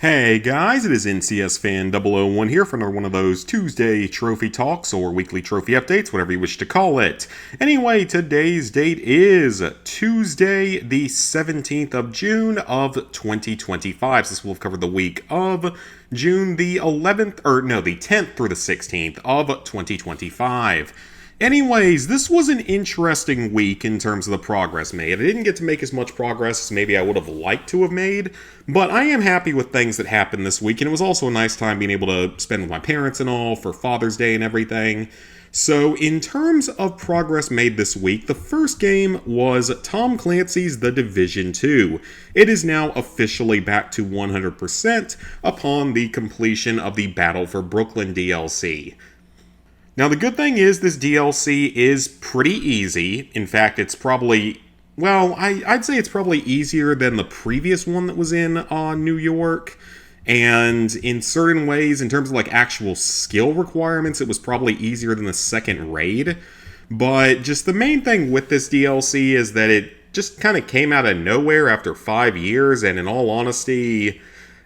Hey guys, it is NCS Fan 001 here for another one of those Tuesday trophy talks or weekly trophy updates, whatever you wish to call it. Anyway, today's date is Tuesday, the 17th of June of 2025. So this will have covered the week of June the 10th through the 16th of 2025. Anyways, this was an interesting week in terms of the progress made. I didn't get to make as much progress as maybe I would have liked to have made, but I am happy with things that happened this week, and it was also a nice time being able to spend with my parents and all for Father's Day and everything. So, in terms of progress made this week, the first game was Tom Clancy's The Division 2. It is now officially back to 100% upon the completion of the Battle for Brooklyn DLC. Now, the good thing is this DLC is pretty easy. In fact, it's probably, I'd say it's probably easier than the previous one that was in New York. And in certain ways, in terms of like actual skill requirements, it was probably easier than the second raid. But just the main thing with this DLC is that it just kind of came out of nowhere after 5 years, and in all honesty,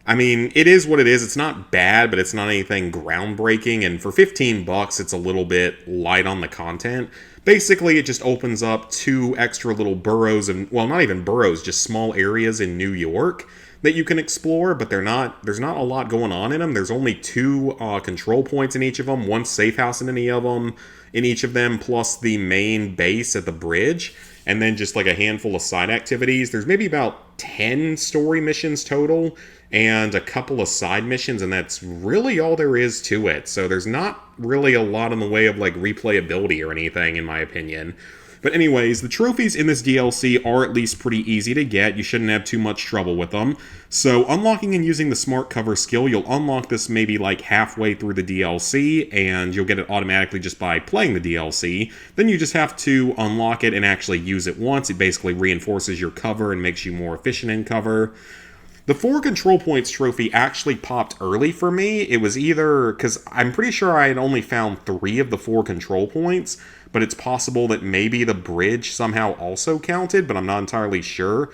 I mean, it is what it is. It's not bad, but it's not anything groundbreaking. And for $15, it's a little bit light on the content. Basically, it just opens up 2 extra little boroughs, and well, not even boroughs, just small areas in New York that you can explore. But there's not a lot going on in them. There's only 2 control points in each of them, 1 safe house in each of them, plus the main base at the bridge. And then just like a handful of side activities. There's maybe about 10 story missions total and a couple of side missions, and that's really all there is to it. So there's not really a lot in the way of like replayability or anything, in my opinion. But anyways, the trophies in this DLC are at least pretty easy to get. You shouldn't have too much trouble with them. So unlocking and using the smart cover skill, you'll unlock this maybe like halfway through the DLC, and you'll get it automatically just by playing the DLC. Then you just have to unlock it and actually use it once. It basically reinforces your cover and makes you more efficient in cover. The 4 control points trophy actually popped early for me. It was either, because I'm pretty sure I had only found 3 of the 4 control points, but it's possible that maybe the bridge somehow also counted, but I'm not entirely sure.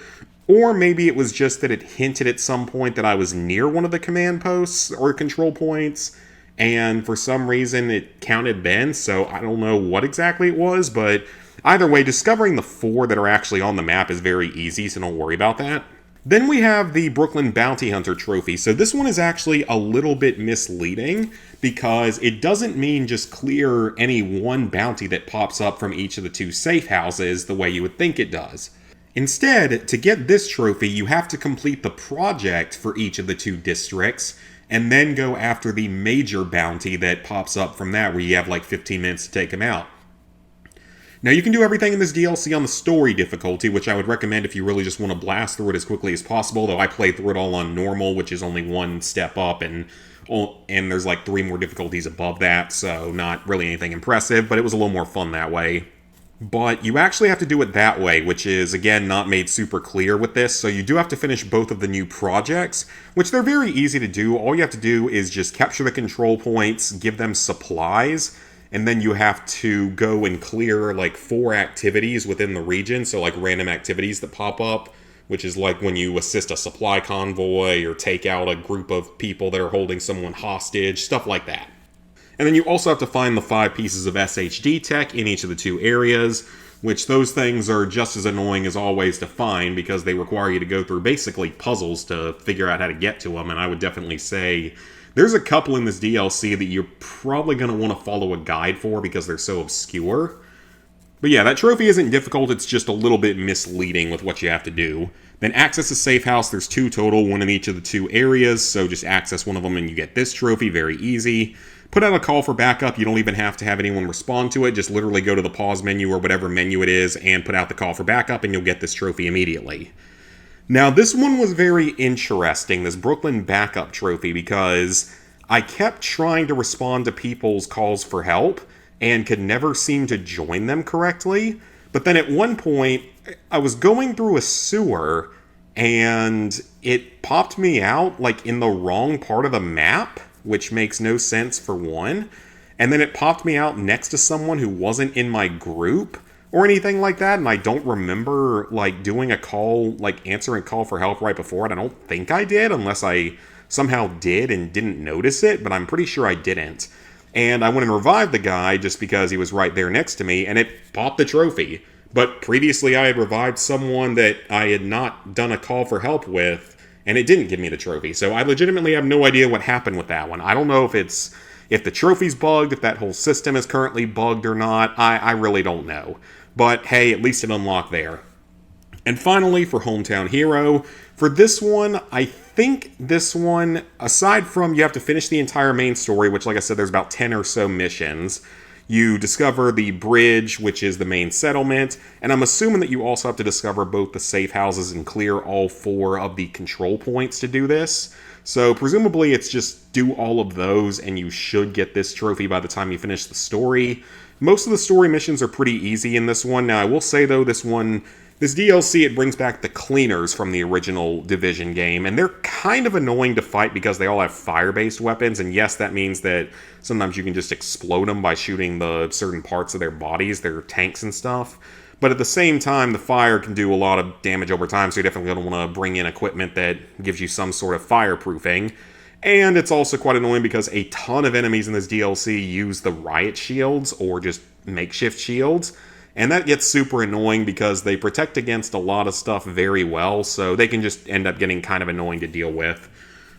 Or maybe it was just that it hinted at some point that I was near one of the command posts or control points, and for some reason it counted then, so I don't know what exactly it was, but either way, discovering the 4 that are actually on the map is very easy, so don't worry about that. Then we have the Brooklyn Bounty Hunter trophy. So this one is actually a little bit misleading because it doesn't mean just clear any one bounty that pops up from each of the 2 safe houses the way you would think it does. Instead, to get this trophy, you have to complete the project for each of the 2 districts and then go after the major bounty that pops up from that, where you have like 15 minutes to take them out. Now, you can do everything in this DLC on the story difficulty, which I would recommend if you really just want to blast through it as quickly as possible, though I played through it all on normal, which is only 1 step up, and there's like 3 more difficulties above that, so not really anything impressive, but it was a little more fun that way. But you actually have to do it that way, which is, again, not made super clear with this, so you do have to finish both of the new projects, which they're very easy to do. All you have to do is just capture the control points, give them supplies, and then you have to go and clear like 4 activities within the region, so like random activities that pop up, which is like when you assist a supply convoy or take out a group of people that are holding someone hostage, stuff like that. And then you also have to find the 5 pieces of SHD tech in each of the 2 areas, which those things are just as annoying as always to find because they require you to go through basically puzzles to figure out how to get to them, and I would definitely say there's a couple in this DLC that you're probably going to want to follow a guide for because they're so obscure. But yeah, that trophy isn't difficult, it's just a little bit misleading with what you have to do. Then access a safe house, there's 2 total, 1 in each of the 2 areas, so just access one of them and you get this trophy, very easy. Put out a call for backup, you don't even have to have anyone respond to it, just literally go to the pause menu or whatever menu it is and put out the call for backup and you'll get this trophy immediately. Now, this one was very interesting, this Brooklyn Backup trophy, because I kept trying to respond to people's calls for help and could never seem to join them correctly. But then at one point, I was going through a sewer and it popped me out like in the wrong part of the map, which makes no sense for one. And then it popped me out next to someone who wasn't in my group or anything like that, and I don't remember, like, doing a call, like, answering call for help right before it. I don't think I did, unless I somehow did and didn't notice it, but I'm pretty sure I didn't. And I went and revived the guy just because he was right there next to me, and it popped the trophy. But previously I had revived someone that I had not done a call for help with, and it didn't give me the trophy. So I legitimately have no idea what happened with that one. I don't know if the trophy's bugged, if that whole system is currently bugged or not. I really don't know. But hey, at least it unlocked there. And finally, for Hometown Hero, for this one, I think this one, aside from you have to finish the entire main story, which like I said, there's about 10 or so missions, you discover the bridge, which is the main settlement, and I'm assuming that you also have to discover both the safe houses and clear all 4 of the control points to do this. So presumably it's just do all of those and you should get this trophy by the time you finish the story. Most of the story missions are pretty easy in this one. Now I will say though, this DLC, it brings back the cleaners from the original Division game, and they're kind of annoying to fight because they all have fire-based weapons, and yes, that means that sometimes you can just explode them by shooting the certain parts of their bodies, their tanks and stuff. But at the same time, the fire can do a lot of damage over time, so you're definitely going to want to bring in equipment that gives you some sort of fireproofing. And it's also quite annoying because a ton of enemies in this DLC use the riot shields, or just makeshift shields. And that gets super annoying because they protect against a lot of stuff very well, so they can just end up getting kind of annoying to deal with.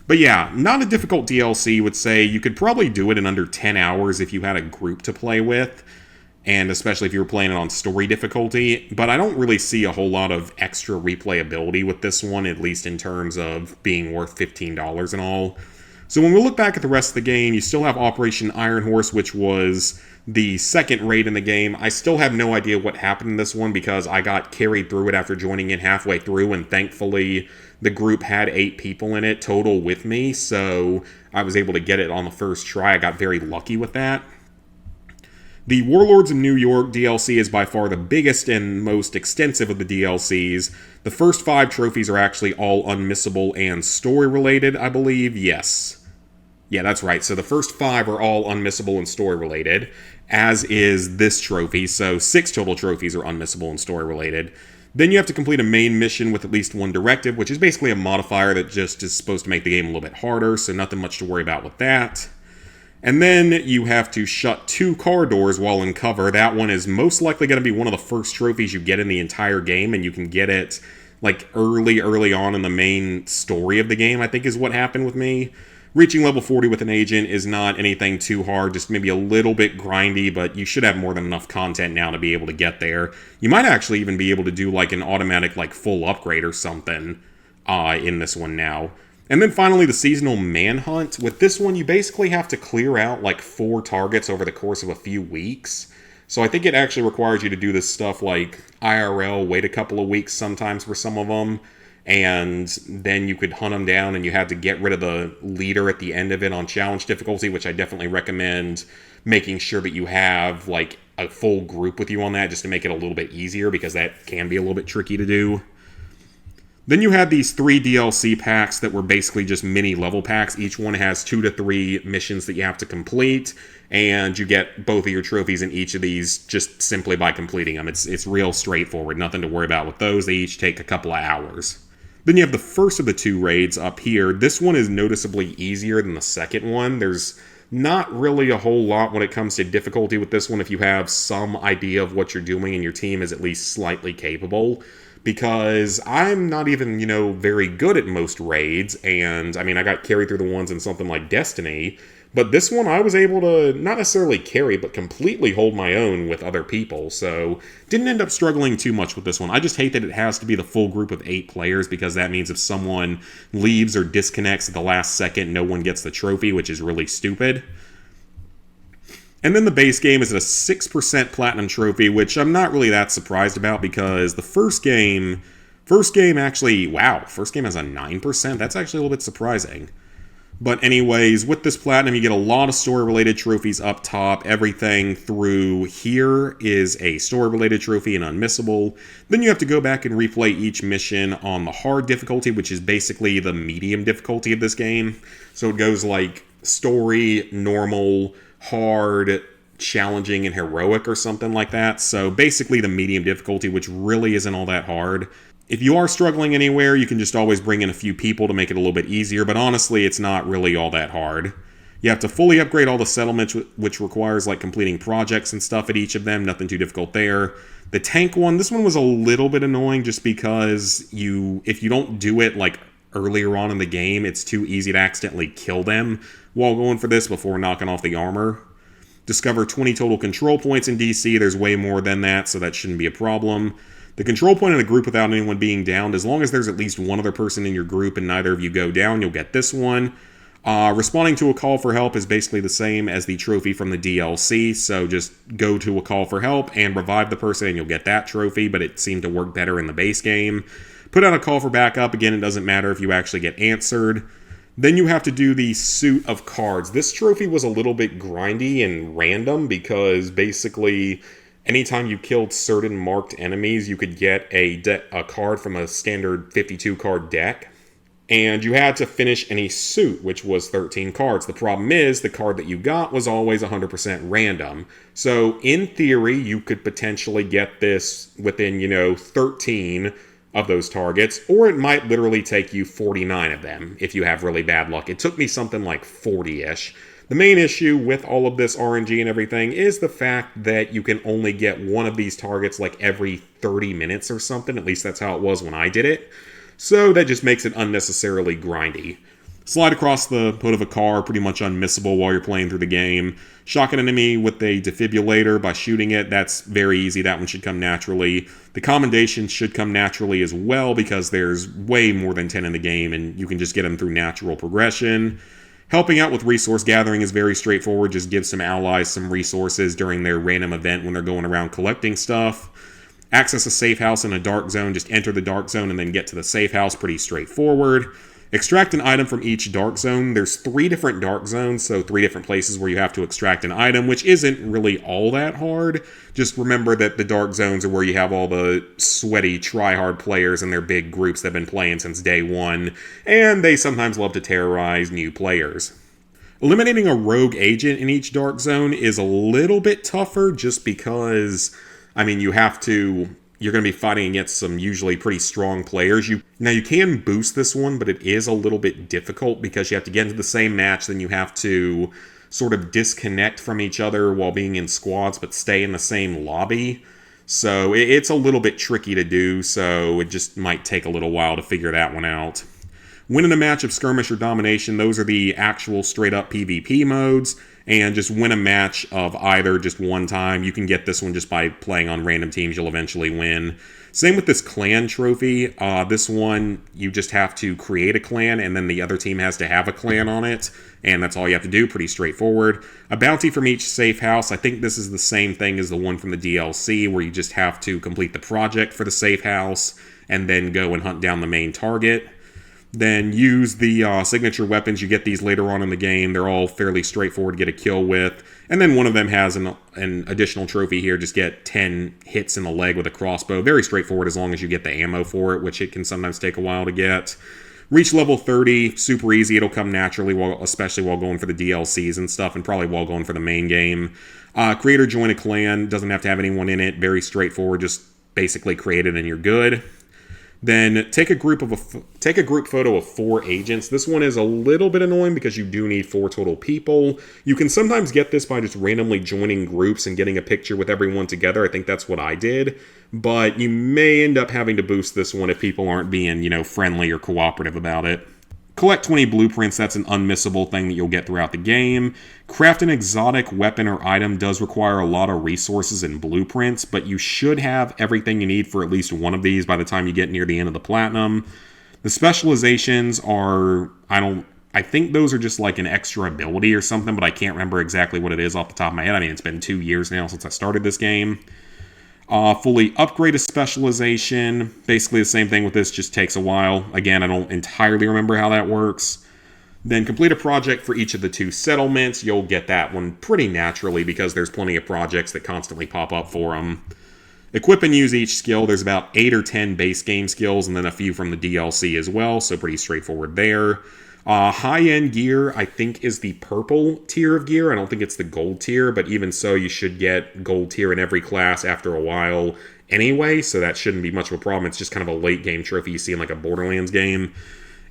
But yeah, not a difficult DLC, would say. You could probably do it in under 10 hours if you had a group to play with, and especially if you were playing it on story difficulty. But I don't really see a whole lot of extra replayability with this one, at least in terms of being worth $15 and all. So when we look back at the rest of the game, you still have Operation Iron Horse, which was the second raid in the game. I still have no idea what happened in this one because I got carried through it after joining in halfway through, and thankfully the group had 8 people in it total with me, so I was able to get it on the first try. I got very lucky with that. The Warlords of New York DLC is by far the biggest and most extensive of the DLCs. The first 5 trophies are actually all unmissable and story-related, I believe. Yes. Yeah, that's right. So the first 5 are all unmissable and story-related, as is this trophy. So 6 total trophies are unmissable and story-related. Then you have to complete a main mission with at least 1 directive, which is basically a modifier that just is supposed to make the game a little bit harder, so nothing much to worry about with that. And then you have to shut 2 car doors while in cover. That one is most likely going to be one of the first trophies you get in the entire game, and you can get it like early on in the main story of the game, I think is what happened with me. Reaching level 40 with an agent is not anything too hard, just maybe a little bit grindy, but you should have more than enough content now to be able to get there. You might actually even be able to do like an automatic like full upgrade or something in this one now. And then finally the seasonal manhunt. With this one, you basically have to clear out like 4 targets over the course of a few weeks. So I think it actually requires you to do this stuff like IRL, wait a couple of weeks sometimes for some of them, and then you could hunt them down, and you had to get rid of the leader at the end of it on challenge difficulty, which I definitely recommend making sure that you have like a full group with you on that just to make it a little bit easier, because that can be a little bit tricky to do. Then you had these 3 DLC packs that were basically just mini level packs. Each one has 2 to 3 missions that you have to complete, and you get both of your trophies in each of these just simply by completing them. It's real straightforward, nothing to worry about with those. They each take a couple of hours. Then you have the first of the 2 raids up here. This one is noticeably easier than the second one. There's not really a whole lot when it comes to difficulty with this one if you have some idea of what you're doing and your team is at least slightly capable. Because I'm not even, very good at most raids, and I mean, I got carried through the ones in something like Destiny, but this one I was able to not necessarily carry, but completely hold my own with other people, so didn't end up struggling too much with this one. I just hate that it has to be the full group of 8 players, because that means if someone leaves or disconnects at the last second, no one gets the trophy, which is really stupid. And then the base game is at a 6% platinum trophy, which I'm not really that surprised about, because the first game actually, wow, first game has a 9%. That's actually a little bit surprising. But anyways, with this platinum, you get a lot of story-related trophies up top. Everything through here is a story-related trophy and unmissable. Then you have to go back and replay each mission on the hard difficulty, which is basically the medium difficulty of this game. So it goes like story, normal, hard, challenging, and heroic or something like that. So basically the medium difficulty, which really isn't all that hard. If you are struggling anywhere, you can just always bring in a few people to make it a little bit easier, but honestly, it's not really all that hard. You have to fully upgrade all the settlements, which requires like completing projects and stuff at each of them. Nothing too difficult there. The tank one, this one was a little bit annoying just because if you don't do it like earlier on in the game, it's too easy to accidentally kill them while going for this before knocking off the armor. Discover 20 total control points in DC. There's way more than that, so that shouldn't be a problem. The control point in a group without anyone being downed, as long as there's at least one other person in your group and neither of you go down, you'll get this one. Responding to a call for help is basically the same as the trophy from the DLC, so just go to a call for help and revive the person and you'll get that trophy, but it seemed to work better in the base game. Put out a call for backup. Again, it doesn't matter if you actually get answered. Then you have to do the suit of cards. This trophy was a little bit grindy and random because basically anytime you killed certain marked enemies, you could get a card from a standard 52 card deck. And you had to finish any suit, which was 13 cards. The problem is, the card that you got was always 100% random. So, in theory, you could potentially get this within, 13 of those targets, or it might literally take you 49 of them if you have really bad luck. It took me something like 40-ish. The main issue with all of this RNG and everything is the fact that you can only get one of these targets like every 30 minutes or something. At least that's how it was when I did it. So that just makes it unnecessarily grindy. Slide across the hood of a car, pretty much unmissable while you're playing through the game. Shock an enemy with a defibrillator by shooting it, that's very easy, that one should come naturally. The commendations should come naturally as well because there's way more than 10 in the game and you can just get them through natural progression. Helping out with resource gathering is very straightforward, just give some allies some resources during their random event when they're going around collecting stuff. Access a safe house in a dark zone, just enter the dark zone and then get to the safe house, pretty straightforward. Extract an item from each dark zone. There's 3 different dark zones, so 3 different places where you have to extract an item, which isn't really all that hard. Just remember that the dark zones are where you have all the sweaty, try-hard players and their big groups that have been playing since day one, and they sometimes love to terrorize new players. Eliminating a rogue agent in each dark zone is a little bit tougher just because you're going to be fighting against some usually pretty strong players. Now, you can boost this one, but it is a little bit difficult because you have to get into the same match, then you have to sort of disconnect from each other while being in squads, but stay in the same lobby. So it's a little bit tricky to do, so it just might take a little while to figure that one out. Winning a match of skirmish or domination, those are the actual straight-up PvP modes. And just win a match of either just one time. You can get this one just by playing on random teams. You'll eventually win. Same with this clan trophy. This one, you just have to create a clan, and then the other team has to have a clan on it. And that's all you have to do. Pretty straightforward. A bounty from each safe house. I think this is the same thing as the one from the DLC, where you just have to complete the project for the safe house, and then go and hunt down the main target. Then use the signature weapons. You get these later on in the game. They're all fairly straightforward to get a kill with. And then one of them has an additional trophy here. Just get 10 hits in the leg with a crossbow. Very straightforward as long as you get the ammo for it, which it can sometimes take a while to get. Reach level 30. Super easy. It'll come naturally, especially while going for the DLCs and stuff, and probably while going for the main game. Create or join a clan. Doesn't have to have anyone in it. Very straightforward. Just basically create it and you're good. Then take a group photo of 4 agents. This one is a little bit annoying because you do need 4 total people. You can sometimes get this by just randomly joining groups and getting a picture with everyone together. I think that's what I did. But you may end up having to boost this one if people aren't being, friendly or cooperative about it. Collect 20 blueprints. That's an unmissable thing that you'll get throughout the game. Craft an exotic weapon or item does require a lot of resources and blueprints, but you should have everything you need for at least one of these by the time you get near the end of the platinum. The specializations are, I think those are just like an extra ability or something, but I can't remember exactly what it is off the top of my head. It's been 2 years now since I started this game. Fully upgrade a specialization. Basically the same thing with this, just takes a while. Again, I don't entirely remember how that works. Then complete a project for each of the 2 settlements. You'll get that one pretty naturally because there's plenty of projects that constantly pop up for them. Equip and use each skill. There's about 8 or 10 base game skills and then a few from the DLC as well, so pretty straightforward there. High-end gear, I think, is the purple tier of gear. I don't think it's the gold tier, but even so, you should get gold tier in every class after a while. anyway, so that shouldn't be much of a problem. It's just kind of a late game trophy you see in like a Borderlands game.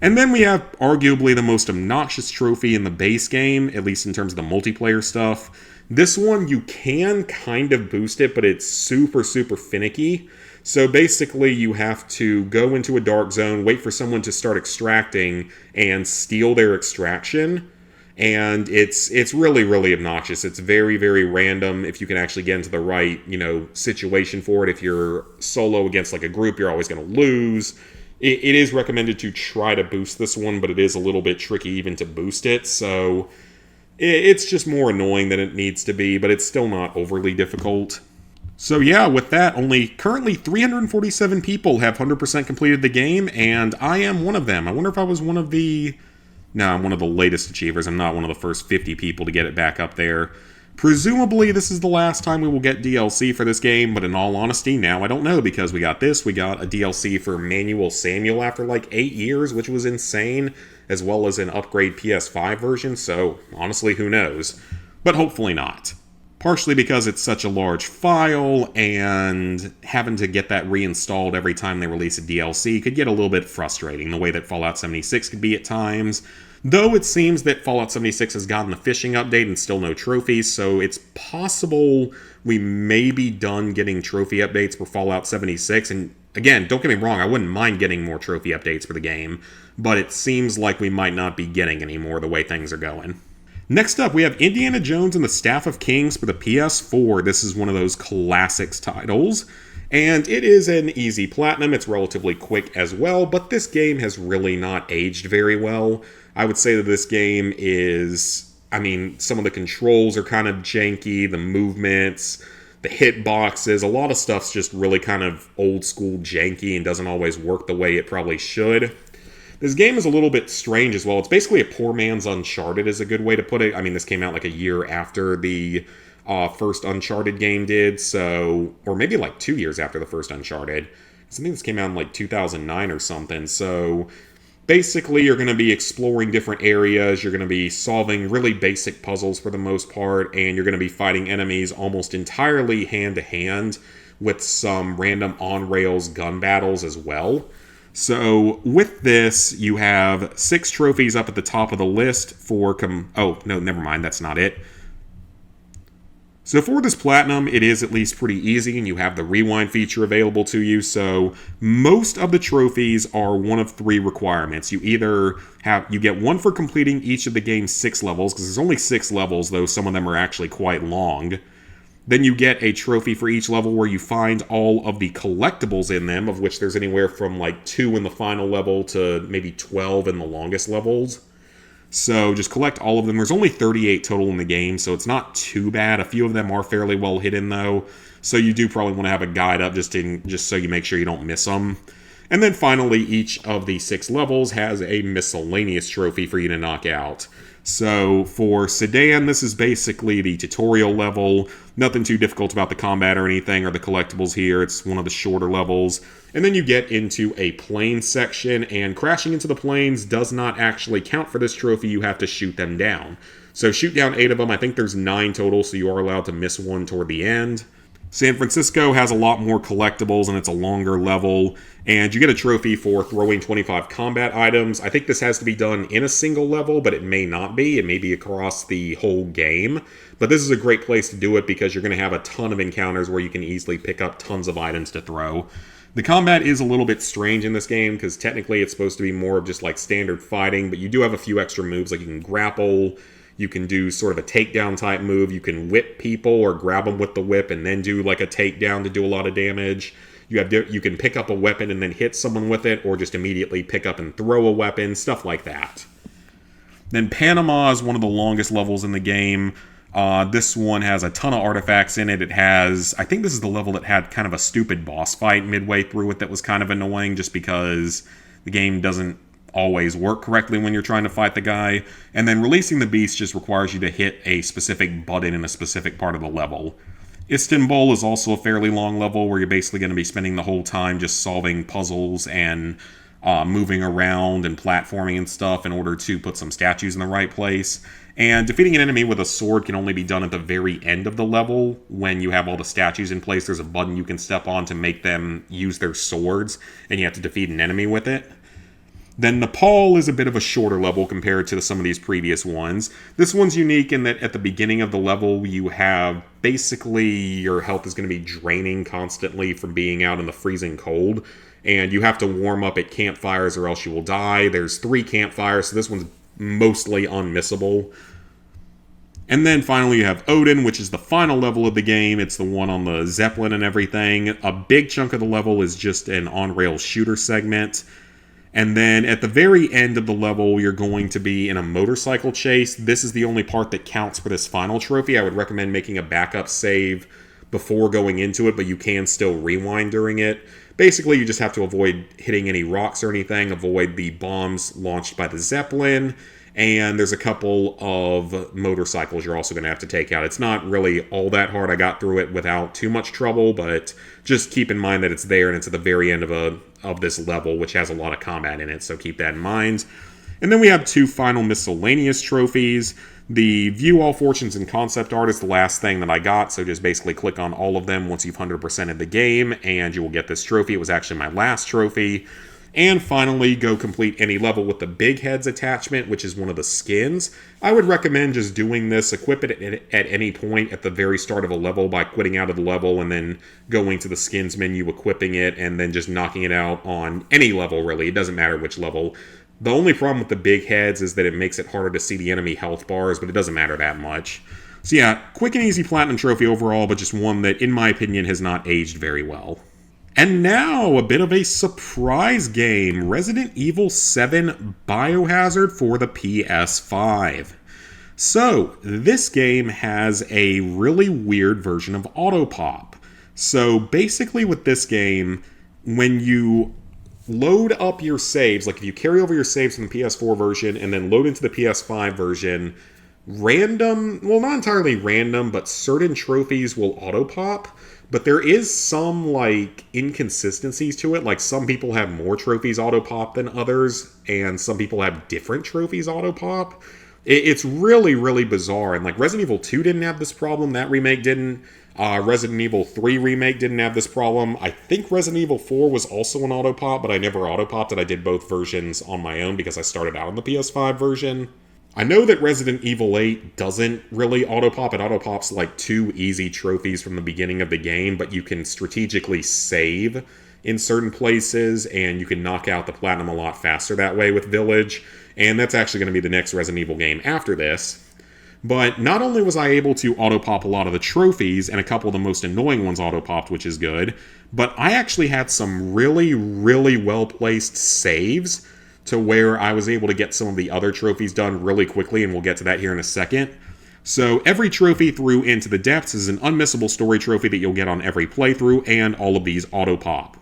And then we have arguably the most obnoxious trophy in the base game, at least in terms of the multiplayer stuff. This one, you can kind of boost it, but it's super, super finicky. So basically, you have to go into a dark zone, wait for someone to start extracting, and steal their extraction. And it's really, really obnoxious. It's very, very random if you can actually get into the right, situation for it. If you're solo against like a group, you're always going to lose. It is recommended to try to boost this one, but it is a little bit tricky even to boost it. So it's just more annoying than it needs to be, but it's still not overly difficult. So yeah, with that, only currently 347 people have 100% completed the game, and I am one of them. I wonder if I was one of the... No, I'm one of the latest achievers. I'm not one of the first 50 people to get it back up there. Presumably, this is the last time we will get DLC for this game, but in all honesty, now I don't know, because we got this. We got a DLC for Manuel Samuel after like 8 years, which was insane, as well as an upgrade PS5 version, so honestly, who knows? But hopefully not. Partially because it's such a large file, and having to get that reinstalled every time they release a DLC could get a little bit frustrating, the way that Fallout 76 could be at times. Though it seems that Fallout 76 has gotten the fishing update and still no trophies, so it's possible we may be done getting trophy updates for Fallout 76. And again, don't get me wrong, I wouldn't mind getting more trophy updates for the game, but it seems like we might not be getting any more the way things are going. Next up, we have Indiana Jones and the Staff of Kings for the PS4. This is one of those classics titles, and it is an easy platinum. It's relatively quick as well, but this game has really not aged very well. I would say that this game is, some of the controls are kind of janky, the movements, the hitboxes, a lot of stuff's just really kind of old school janky and doesn't always work the way it probably should. This game is a little bit strange as well. It's basically a poor man's Uncharted is a good way to put it. This came out like a year after the first Uncharted game did, or maybe like 2 years after the first Uncharted. I think this came out in like 2009 or something, so basically you're going to be exploring different areas, you're going to be solving really basic puzzles for the most part, and you're going to be fighting enemies almost entirely hand-to-hand with some random on-rails gun battles as well. So with this, you have 6 trophies up at the top of the list for... oh, no, never mind, that's not it. So for this platinum, it is at least pretty easy, and you have the rewind feature available to you. So most of the trophies are one of 3 requirements. You get 1 for completing each of the game's 6 levels, because there's only 6 levels, though some of them are actually quite long. Then you get a trophy for each level where you find all of the collectibles in them, of which there's anywhere from like 2 in the final level to maybe 12 in the longest levels. So just collect all of them. There's only 38 total in the game, so it's not too bad. A few of them are fairly well hidden, though, so you do probably want to have a guide up just so you make sure you don't miss them. And then finally, each of the 6 levels has a miscellaneous trophy for you to knock out. So for Sedan, this is basically the tutorial level. Nothing too difficult about the combat or anything, or the collectibles here. It's one of the shorter levels. And then you get into a plane section, and crashing into the planes does not actually count for this trophy. You have to shoot them down. So shoot down 8 of them. I think there's 9 total, so you are allowed to miss one toward the end. San Francisco has a lot more collectibles, and it's a longer level, and you get a trophy for throwing 25 combat items. I think this has to be done in a single level, but it may not be. It may be across the whole game, but this is a great place to do it because you're going to have a ton of encounters where you can easily pick up tons of items to throw. The combat is a little bit strange in this game because technically it's supposed to be more of just like standard fighting, but you do have a few extra moves, like you can grapple. You can do sort of a takedown type move. You can whip people or grab them with the whip and then do like a takedown to do a lot of damage. You can pick up a weapon and then hit someone with it, or just immediately pick up and throw a weapon, stuff like that. Then Panama is one of the longest levels in the game. This one has a ton of artifacts in it. I think this is the level that had kind of a stupid boss fight midway through it that was kind of annoying just because the game doesn't always work correctly when you're trying to fight the guy. And then releasing the beast just requires you to hit a specific button in a specific part of the level. Istanbul is also a fairly long level where you're basically going to be spending the whole time just solving puzzles and moving around and platforming and stuff in order to put some statues in the right place. And defeating an enemy with a sword can only be done at the very end of the level when you have all the statues in place. There's a button you can step on to make them use their swords, and you have to defeat an enemy with it. Then Nepal is a bit of a shorter level compared to some of these previous ones. This one's unique in that at the beginning of the level, you have basically your health is going to be draining constantly from being out in the freezing cold. And you have to warm up at campfires or else you will die. There's 3 campfires, so this one's mostly unmissable. And then finally you have Odin, which is the final level of the game. It's the one on the Zeppelin and everything. A big chunk of the level is just an on-rail shooter segment. And then at the very end of the level, you're going to be in a motorcycle chase. This is the only part that counts for this final trophy. I would recommend making a backup save before going into it, but you can still rewind during it. Basically, you just have to avoid hitting any rocks or anything, avoid the bombs launched by the Zeppelin, and there's a couple of motorcycles you're also going to have to take out. It's not really all that hard. I got through it without too much trouble, but just keep in mind that it's there and it's at the very end of this level, which has a lot of combat in it, so keep that in mind. And then we have 2 final miscellaneous trophies. The View All Fortunes and Concept Art is the last thing that I got, so just basically click on all of them once you've 100%ed the game, and you will get this trophy. It was actually my last trophy. And finally, go complete any level with the Big Heads attachment, which is one of the skins. I would recommend just doing this, equip it at any point at the very start of a level by quitting out of the level and then going to the skins menu, equipping it, and then just knocking it out on any level, really. It doesn't matter which level. The only problem with the Big Heads is that it makes it harder to see the enemy health bars, but it doesn't matter that much. So yeah, quick and easy platinum trophy overall, but just one that, in my opinion, has not aged very well. And now, a bit of a surprise game, Resident Evil 7 Biohazard for the PS5. So, this game has a really weird version of auto-pop. So, basically with this game, when you load up your saves, like if you carry over your saves from the PS4 version and then load into the PS5 version, random, well not entirely random, but certain trophies will auto-pop. But there is some, like, inconsistencies to it. Like, some people have more trophies auto-pop than others, and some people have different trophies auto-pop. It's really, really bizarre. And, like, Resident Evil 2 didn't have this problem. That remake didn't. Resident Evil 3 remake didn't have this problem. I think Resident Evil 4 was also an auto-pop, but I never auto-popped it. I did both versions on my own because I started out on the PS5 version. I know that Resident Evil 8 doesn't really auto-pop. It auto-pops like 2 easy trophies from the beginning of the game, but you can strategically save in certain places, and you can knock out the platinum a lot faster that way with Village. And that's actually going to be the next Resident Evil game after this. But not only was I able to auto-pop a lot of the trophies, and a couple of the most annoying ones auto-popped, which is good, but I actually had some really, really well-placed saves to where I was able to get some of the other trophies done really quickly, and we'll get to that here in a second. So every trophy through Into the Depths is an unmissable story trophy that you'll get on every playthrough, and all of these auto-pop.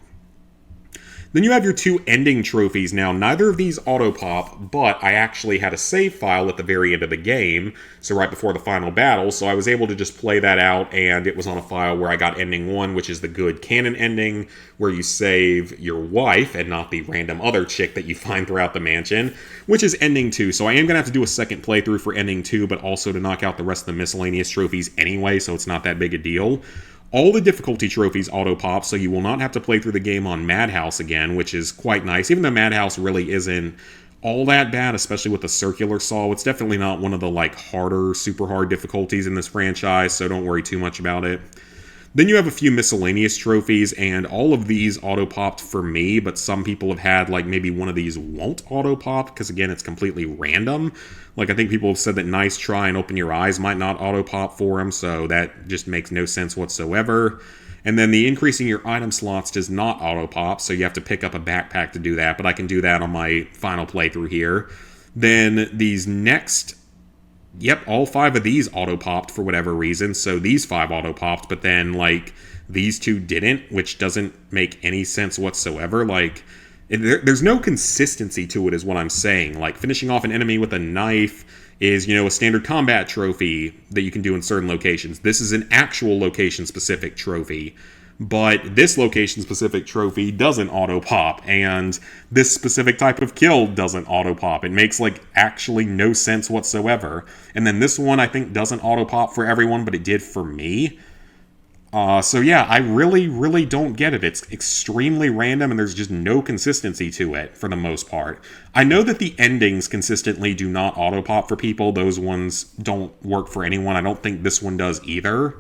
Then you have your 2 ending trophies. Now, neither of these auto-pop, but I actually had a save file at the very end of the game, so right before the final battle, so I was able to just play that out, and it was on a file where I got ending 1, which is the good canon ending, where you save your wife, and not the random other chick that you find throughout the mansion, which is ending 2. So I am going to have to do a second playthrough for ending 2, but also to knock out the rest of the miscellaneous trophies anyway, so it's not that big a deal. All the difficulty trophies auto-pop, so you will not have to play through the game on Madhouse again, which is quite nice. Even though Madhouse really isn't all that bad, especially with the circular saw. It's definitely not one of the, like, harder, super hard difficulties in this franchise, so don't worry too much about it. Then you have a few miscellaneous trophies, and all of these auto-popped for me, but some people have had, like, maybe one of these won't auto-pop, because, again, it's completely random. Like, I think people have said that Nice Try and Open Your Eyes might not auto-pop for them, so that just makes no sense whatsoever. And then the increasing your item slots does not auto-pop, so you have to pick up a backpack to do that, but I can do that on my final playthrough here. Then these next... Yep, all 5 of these auto-popped for whatever reason, so these 5 auto-popped, but then, like, these 2 didn't, which doesn't make any sense whatsoever. Like, there's no consistency to it is what I'm saying. Like, finishing off an enemy with a knife is, you know, a standard combat trophy that you can do in certain locations. This is an actual location-specific trophy. But this location-specific trophy doesn't auto-pop, and this specific type of kill doesn't auto-pop. It makes, like, actually no sense whatsoever. And then this one, I think, doesn't auto-pop for everyone, but it did for me. So yeah, I really, really don't get it. It's extremely random, and there's just no consistency to it, for the most part. I know that the endings consistently do not auto-pop for people. Those ones don't work for anyone. I don't think this one does either.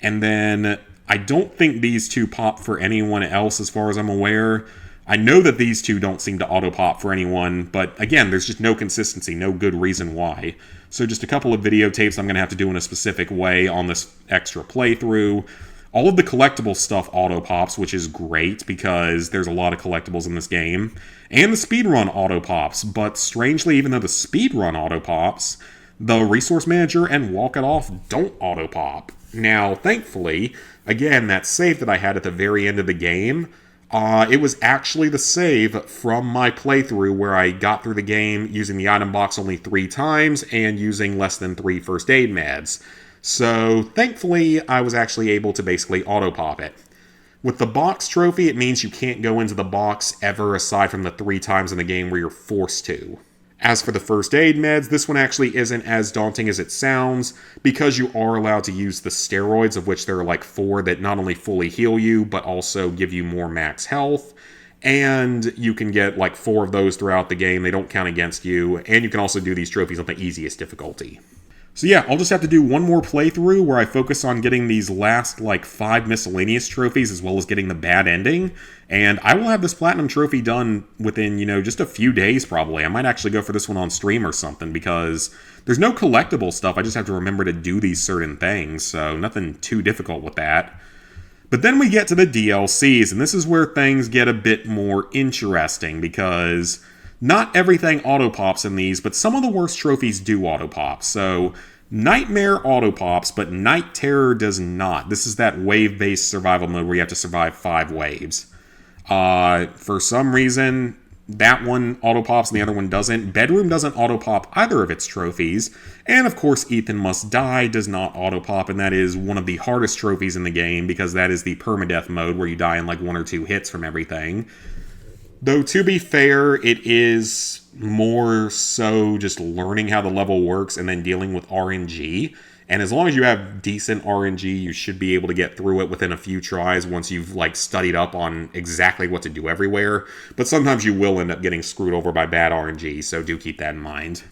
And then I don't think these two pop for anyone else as far as I'm aware. I know that these two don't seem to auto-pop for anyone, but again, there's just no consistency, no good reason why. So just a couple of videotapes I'm going to have to do in a specific way on this extra playthrough. All of the collectible stuff auto-pops, which is great because there's a lot of collectibles in this game. And the speedrun auto-pops, but strangely, even though the speedrun auto-pops, the resource manager and walk it off don't auto-pop. Now, thankfully, again, that save that I had at the very end of the game, it was actually the save from my playthrough where I got through the game using the item box only 3 times and using less than 3 first aid meds. So, thankfully, I was actually able to basically auto-pop it. With the box trophy, it means you can't go into the box ever aside from the 3 times in the game where you're forced to. As for the first aid meds, this one actually isn't as daunting as it sounds, because you are allowed to use the steroids, of which there are like 4 that not only fully heal you, but also give you more max health. And you can get like 4 of those throughout the game, they don't count against you, and you can also do these trophies on the easiest difficulty. So yeah, I'll just have to do one more playthrough where I focus on getting these last, like, 5 miscellaneous trophies as well as getting the bad ending. And I will have this platinum trophy done within, just a few days probably. I might actually go for this one on stream or something because there's no collectible stuff. I just have to remember to do these certain things, so nothing too difficult with that. But then we get to the DLCs, and this is where things get a bit more interesting because not everything auto-pops in these, but some of the worst trophies do auto-pop. So, Nightmare auto-pops, but Night Terror does not. This is that wave-based survival mode where you have to survive 5 waves. For some reason, that one auto-pops and the other one doesn't. Bedroom doesn't auto-pop either of its trophies. And of course, Ethan Must Die does not auto-pop, and that is one of the hardest trophies in the game because that is the permadeath mode where you die in like 1 or 2 hits from everything. Though, to be fair, it is more so just learning how the level works and then dealing with RNG. And as long as you have decent RNG, you should be able to get through it within a few tries once you've, like, studied up on exactly what to do everywhere. But sometimes you will end up getting screwed over by bad RNG, so do keep that in mind.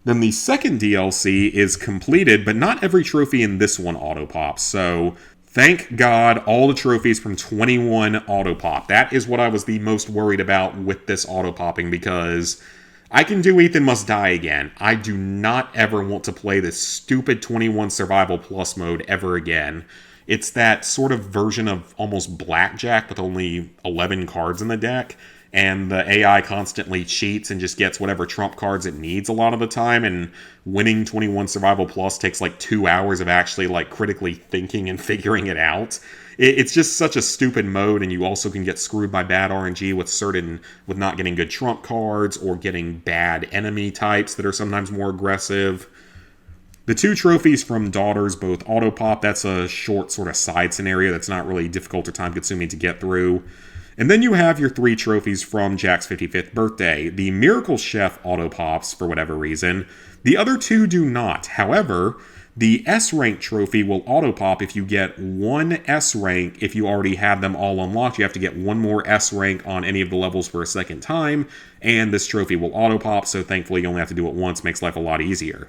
Then the second DLC is completed, but not every trophy in this one auto-pops, so thank God all the trophies from 21 auto-pop. That is what I was the most worried about with this auto-popping because I can do Ethan Must Die again. I do not ever want to play this stupid 21 Survival Plus mode ever again. It's that sort of version of almost blackjack with only 11 cards in the deck, and the AI constantly cheats and just gets whatever trump cards it needs a lot of the time, and winning 21 Survival Plus takes like 2 hours of actually like critically thinking and figuring it out. It's just such a stupid mode, and you also can get screwed by bad RNG with not getting good trump cards or getting bad enemy types that are sometimes more aggressive. The 2 trophies from Daughters both auto-pop. That's a short sort of side scenario that's not really difficult or time-consuming to get through. And then you have your 3 trophies from Jack's 55th birthday. The Miracle Chef auto-pops for whatever reason. The other 2 do not. However, the S-Rank trophy will auto-pop if you get 1 S-Rank. If you already have them all unlocked, you have to get 1 more S-Rank on any of the levels for a second time, and this trophy will auto-pop, so thankfully you only have to do it once, makes life a lot easier.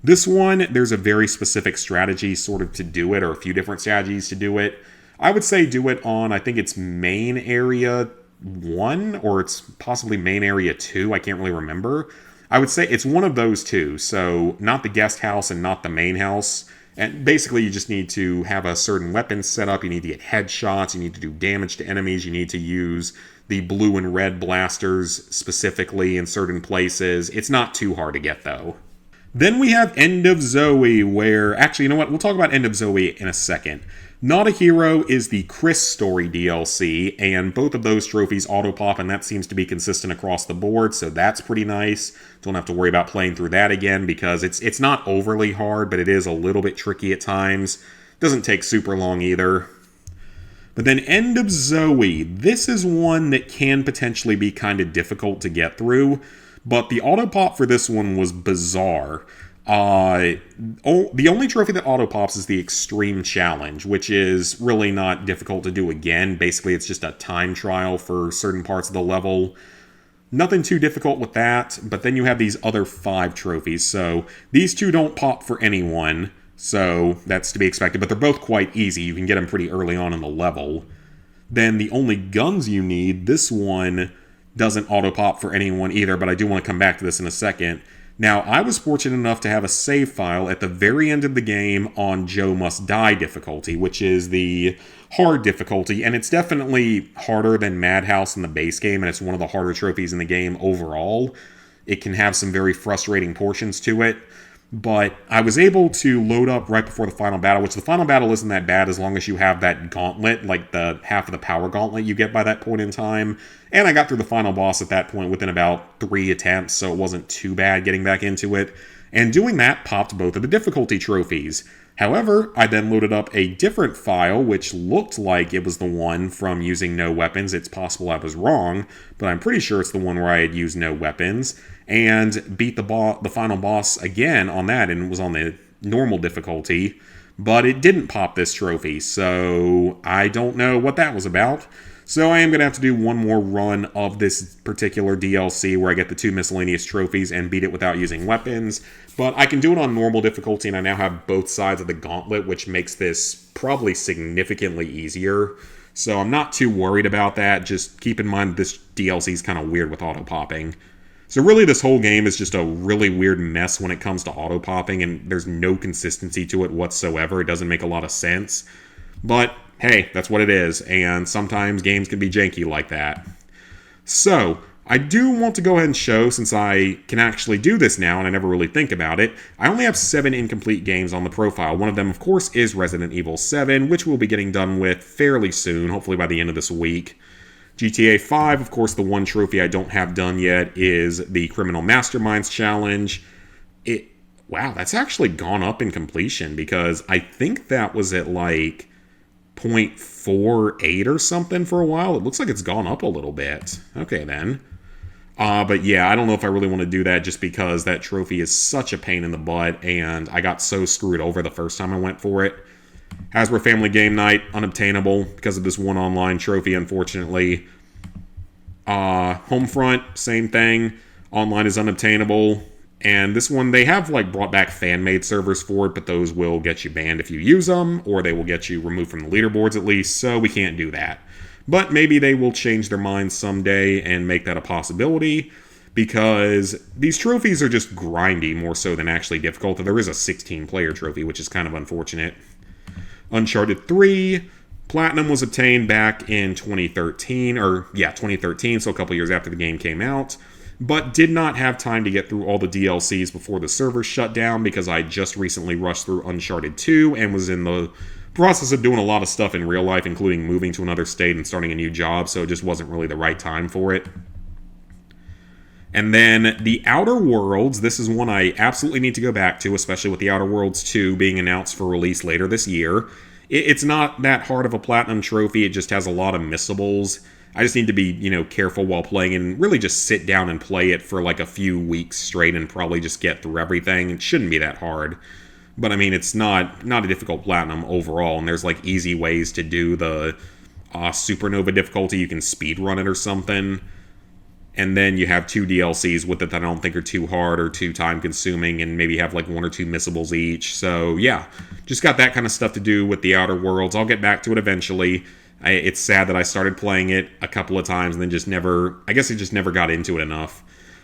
This one, there's a very specific strategy sort of to do it, or a few different strategies to do it. I would say do it on, I think it's main area 1, or it's possibly main area 2, I can't really remember. I would say it's one of those 2, so not the guest house and not the main house. And basically you just need to have a certain weapon set up, you need to get headshots, you need to do damage to enemies, you need to use the blue and red blasters specifically in certain places. It's not too hard to get though. Then we have End of Zoe, where, actually, you know what, we'll talk about End of Zoe in a second. Not a Hero is the Chris story DLC, and both of those trophies auto-pop, and that seems to be consistent across the board, so that's pretty nice. Don't have to worry about playing through that again, because it's not overly hard, but it is a little bit tricky at times. Doesn't take super long either. But then End of Zoe, this is one that can potentially be kind of difficult to get through, but the auto pop for this one was bizarre. The only trophy that auto pops is the Extreme Challenge, which is really not difficult to do again. Basically, it's just a time trial for certain parts of the level. Nothing too difficult with that, but then you have these other 5 trophies, so these 2 don't pop for anyone, so that's to be expected, but they're both quite easy. You can get them pretty early on in the level. Then the only guns you need, this one doesn't auto-pop for anyone either, but I do want to come back to this in a second. Now, I was fortunate enough to have a save file at the very end of the game on Joe Must Die difficulty, which is the hard difficulty, and it's definitely harder than Madhouse in the base game, and it's one of the harder trophies in the game overall. It can have some very frustrating portions to it, but I was able to load up right before the final battle, which the final battle isn't that bad as long as you have that gauntlet, like the half of the power gauntlet you get by that point in time. And I got through the final boss at that point within about 3 attempts, so it wasn't too bad getting back into it. And doing that popped both of the difficulty trophies. However, I then loaded up a different file, which looked like it was the one from using no weapons. It's possible I was wrong, but I'm pretty sure it's the one where I had used no weapons, and beat the final boss again on that, and it was on the normal difficulty, but it didn't pop this trophy, so I don't know what that was about. So I am going to have to do one more run of this particular DLC where I get the 2 miscellaneous trophies and beat it without using weapons. But I can do it on normal difficulty, and I now have both sides of the gauntlet, which makes this probably significantly easier. So I'm not too worried about that. Just keep in mind this DLC is kind of weird with auto-popping. So really this whole game is just a really weird mess when it comes to auto-popping, and there's no consistency to it whatsoever. It doesn't make a lot of sense. But hey, that's what it is, and sometimes games can be janky like that. So, I do want to go ahead and show, since I can actually do this now, and I never really think about it, I only have 7 incomplete games on the profile. One of them, of course, is Resident Evil 7, which we'll be getting done with fairly soon, hopefully by the end of this week. GTA 5, of course, the one trophy I don't have done yet is the Criminal Masterminds Challenge. Wow, that's actually gone up in completion, because I think that was at like 0.48 or something for a while. It looks like it's gone up a little bit. Okay, then. But yeah, I don't know if I really want to do that just because that trophy is such a pain in the butt, and I got so screwed over the first time I went for it. Hasbro Family Game Night, unobtainable because of this one online trophy, unfortunately. Homefront, same thing. Online is unobtainable. And this one, they have like brought back fan-made servers for it, but those will get you banned if you use them, or they will get you removed from the leaderboards at least, so we can't do that. But maybe they will change their minds someday and make that a possibility, because these trophies are just grindy more so than actually difficult. There is a 16-player trophy, which is kind of unfortunate. Uncharted 3, Platinum was obtained back in 2013, so a couple years after the game came out, but did not have time to get through all the DLCs before the servers shut down because I just recently rushed through Uncharted 2 and was in the process of doing a lot of stuff in real life, including moving to another state and starting a new job, so it just wasn't really the right time for it. And then The Outer Worlds, this is one I absolutely need to go back to, especially with The Outer Worlds 2 being announced for release later this year. It's not that hard of a platinum trophy, it just has a lot of missables. I just need to be, careful while playing and really just sit down and play it for like a few weeks straight and probably just get through everything. It shouldn't be that hard. But I mean, it's not a difficult platinum overall, and there's like easy ways to do the supernova difficulty. You can speedrun it or something. And then you have 2 DLCs with it that I don't think are too hard or too time consuming, and maybe have like 1 or 2 missables each. So yeah, just got that kind of stuff to do with The Outer Worlds. I'll get back to it eventually. It's sad that I started playing it a couple of times and then just never got into it enough.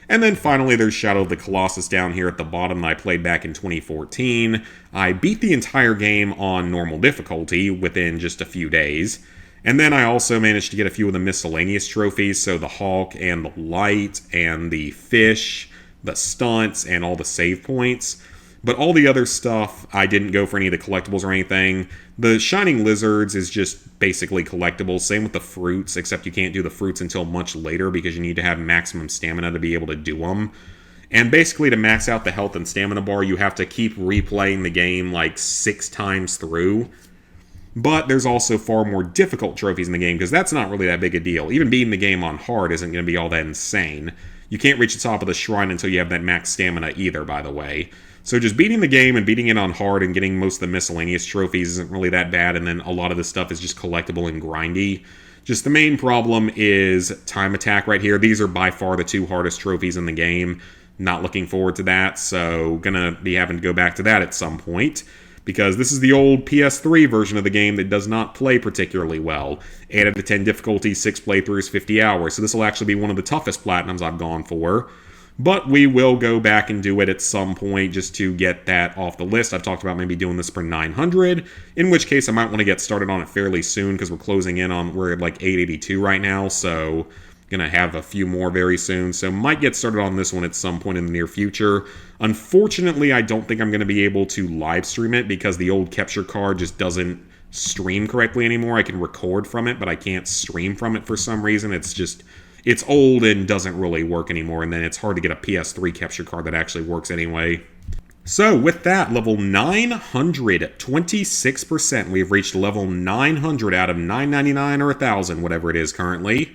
And then finally there's Shadow of the Colossus down here at the bottom that I played back in 2014. I beat the entire game on normal difficulty within just a few days. And then I also managed to get a few of the miscellaneous trophies, so the Hawk and the Light and the Fish, the Stunts, and all the save points. But all the other stuff, I didn't go for any of the collectibles or anything. The Shining Lizards is just basically collectibles. Same with the fruits, except you can't do the fruits until much later because you need to have maximum stamina to be able to do them. And basically to max out the health and stamina bar, you have to keep replaying the game like 6 times through. But there's also far more difficult trophies in the game, because that's not really that big a deal. Even beating the game on hard isn't going to be all that insane. You can't reach the top of the shrine until you have that max stamina either, by the way. So just beating the game and beating it on hard and getting most of the miscellaneous trophies isn't really that bad, and then a lot of the stuff is just collectible and grindy. Just the main problem is time attack right here. These are by far the 2 hardest trophies in the game. Not looking forward to that, so gonna be having to go back to that at some point, because this is the old PS3 version of the game that does not play particularly well. 8 out of 10 difficulty, 6 playthroughs, 50 hours. So this will actually be one of the toughest platinums I've gone for. But we will go back and do it at some point just to get that off the list. I've talked about maybe doing this for 900, in which case I might want to get started on it fairly soon, because we're closing in on, we're at like 882 right now, so gonna have a few more very soon, so might get started on this one at some point in the near future. Unfortunately, I don't think I'm gonna be able to live stream it, because the old capture card just doesn't stream correctly anymore. I can record from it, but I can't stream from it for some reason. It's old and doesn't really work anymore, and then it's hard to get a PS3 capture card that actually works anyway. So with that, level 900, 26%. We've reached level 900 out of 999 or 1,000, whatever it is currently.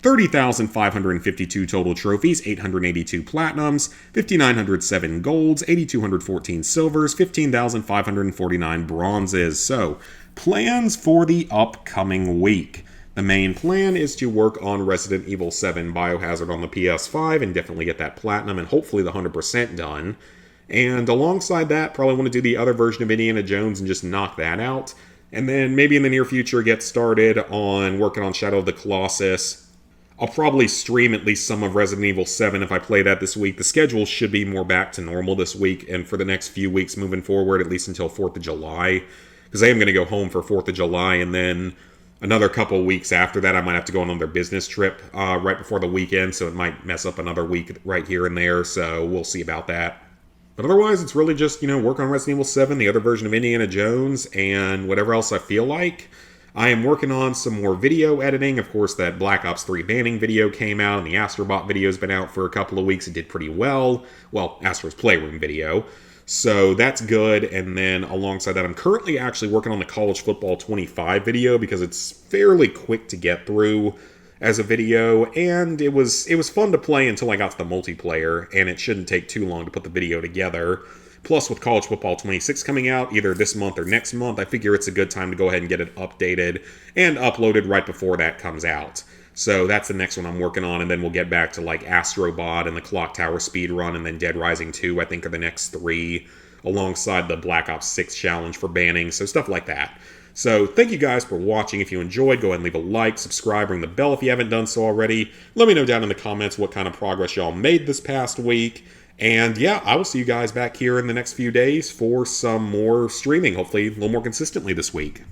30,552 total trophies, 882 platinums, 5,907 golds, 8,214 silvers, 15,549 bronzes. So, plans for the upcoming week. The main plan is to work on Resident Evil 7 Biohazard on the PS5 and definitely get that platinum and hopefully the 100% done. And alongside that, probably want to do the other version of Indiana Jones and just knock that out. And then maybe in the near future get started on working on Shadow of the Colossus. I'll probably stream at least some of Resident Evil 7 if I play that this week. The schedule should be more back to normal this week and for the next few weeks moving forward, at least until 4th of July. Because I am going to go home for 4th of July, and then another couple weeks after that I might have to go on another business trip right before the weekend, so it might mess up another week right here and there, so we'll see about that. But otherwise, it's really just, work on Resident Evil 7, the other version of Indiana Jones, and whatever else I feel like. I am working on some more video editing. Of course, that Black Ops 3 banning video came out, and the Astrobot video has been out for a couple of weeks. It did pretty well. Well, Astro's Playroom video. So that's good. And then alongside that, I'm currently actually working on the College Football 25 video, because it's fairly quick to get through as a video, and it was fun to play until I got to the multiplayer, and it shouldn't take too long to put the video together. Plus, with College Football 26 coming out either this month or next month, I figure it's a good time to go ahead and get it updated and uploaded right before that comes out. So that's the next one I'm working on, and then we'll get back to like Astrobot and the Clock Tower speedrun, and then Dead Rising 2, I think, are the next 3, alongside the Black Ops 6 challenge for banning, so stuff like that. So thank you guys for watching. If you enjoyed, go ahead and leave a like, subscribe, ring the bell if you haven't done so already. Let me know down in the comments what kind of progress y'all made this past week. And yeah, I will see you guys back here in the next few days for some more streaming, hopefully a little more consistently this week.